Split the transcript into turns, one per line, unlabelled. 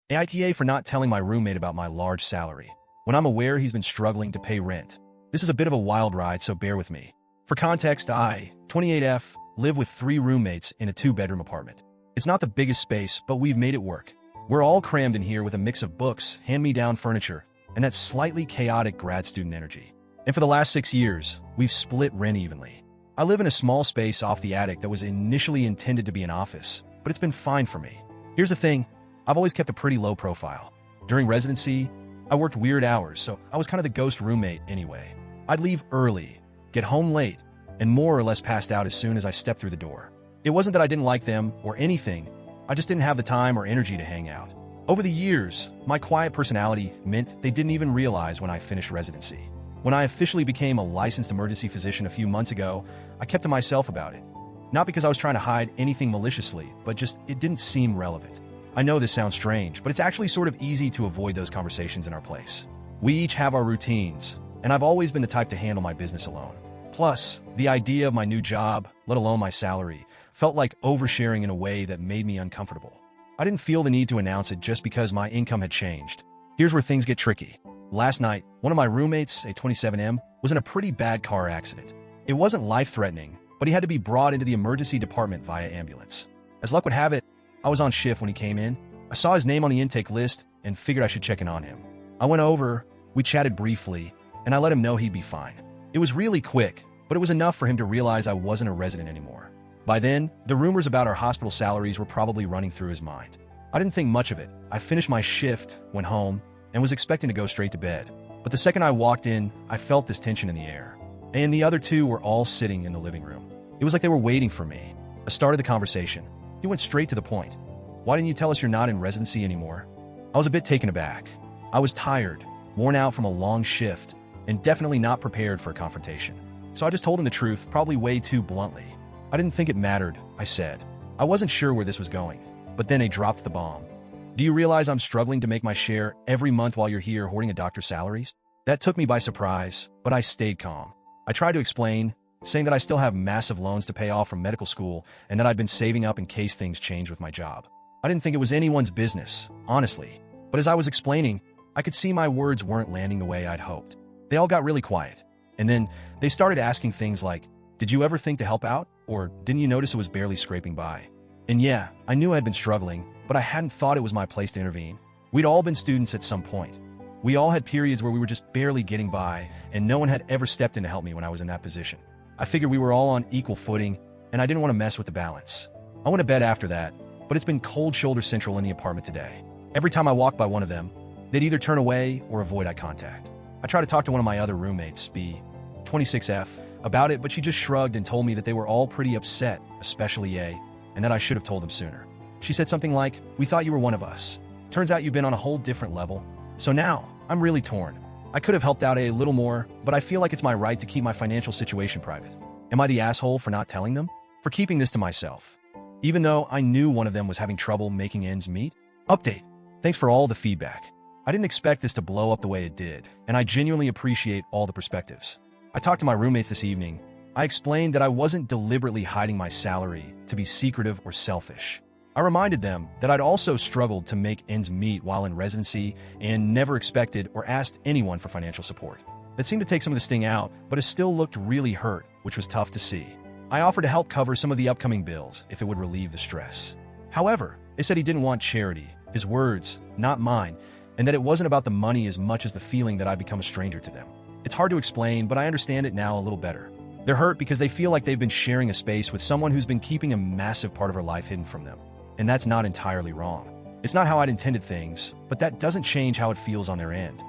AITA for not telling my roommate about my large salary, when I'm aware he's been struggling to pay rent. This is a bit of a wild ride, so bear with me. For context, I, 28F, live with 3 roommates in a 2-bedroom apartment. It's not the biggest space, but we've made it work. We're all crammed in here with a mix of books, hand-me-down furniture, and that slightly chaotic grad student energy. And for the last 6 years, we've split rent evenly. I live in a small space off the attic that was initially intended to be an office, but it's been fine for me. Here's the thing, I've always kept a pretty low profile. During residency, I worked weird hours, so I was kind of the ghost roommate anyway. I'd leave early, get home late, and more or less passed out as soon as I stepped through the door. It wasn't that I didn't like them or anything, I just didn't have the time or energy to hang out. Over the years, my quiet personality meant they didn't even realize when I finished residency. When I officially became a licensed emergency physician a few months ago, I kept to myself about it. Not because I was trying to hide anything maliciously, but just it didn't seem relevant. I know this sounds strange, but it's actually sort of easy to avoid those conversations in our place. We each have our routines, and I've always been the type to handle my business alone. Plus, the idea of my new job, let alone my salary, felt like oversharing in a way that made me uncomfortable. I didn't feel the need to announce it just because my income had changed. Here's where things get tricky. Last night, one of my roommates, a 27M, was in a pretty bad car accident. It wasn't life-threatening, but he had to be brought into the emergency department via ambulance. As luck would have it, I was on shift when he came in. I saw his name on the intake list and figured I should check in on him. I went over, we chatted briefly, and I let him know he'd be fine. It was really quick, but it was enough for him to realize I wasn't a resident anymore. By then, the rumors about our hospital salaries were probably running through his mind. I didn't think much of it. I finished my shift, went home, and was expecting to go straight to bed. But the second I walked in, I felt this tension in the air. And the other 2 were all sitting in the living room. It was like they were waiting for me. I started the conversation. He went straight to the point. Why didn't you tell us you're not in residency anymore? I was a bit taken aback. I was tired, worn out from a long shift, and definitely not prepared for a confrontation. So I just told him the truth, probably way too bluntly. I didn't think it mattered, I said. I wasn't sure where this was going, but then he dropped the bomb. Do you realize I'm struggling to make my share every month while you're here hoarding a doctor's salaries? That took me by surprise, but I stayed calm. I tried to explain, saying that I still have massive loans to pay off from medical school and that I'd been saving up in case things changed with my job. I didn't think it was anyone's business, honestly. But as I was explaining, I could see my words weren't landing the way I'd hoped. They all got really quiet. And then they started asking things like, did you ever think to help out? Or didn't you notice it was barely scraping by? And yeah, I knew I'd been struggling, but I hadn't thought it was my place to intervene. We'd all been students at some point. We all had periods where we were just barely getting by, and no one had ever stepped in to help me when I was in that position. I figured we were all on equal footing, and I didn't want to mess with the balance. I went to bed after that, but it's been cold shoulder central in the apartment today. Every time I walked by one of them, they'd either turn away or avoid eye contact. I tried to talk to one of my other roommates, B26F, about it, but she just shrugged and told me that they were all pretty upset, especially A, and that I should have told them sooner. She said something like, we thought you were one of us. Turns out you've been on a whole different level. So now, I'm really torn. I could have helped out a little more, but I feel like it's my right to keep my financial situation private. Am I the asshole for not telling them? For keeping this to myself? Even though I knew one of them was having trouble making ends meet? Update. Thanks for all the feedback. I didn't expect this to blow up the way it did, and I genuinely appreciate all the perspectives. I talked to my roommates this evening. I explained that I wasn't deliberately hiding my salary to be secretive or selfish. I reminded them that I'd also struggled to make ends meet while in residency and never expected or asked anyone for financial support. That seemed to take some of the sting out, but it still looked really hurt, which was tough to see. I offered to help cover some of the upcoming bills if it would relieve the stress. However, they said he didn't want charity, his words, not mine, and that it wasn't about the money as much as the feeling that I'd become a stranger to them. It's hard to explain, but I understand it now a little better. They're hurt because they feel like they've been sharing a space with someone who's been keeping a massive part of her life hidden from them. And that's not entirely wrong. It's not how I'd intended things, but that doesn't change how it feels on their end.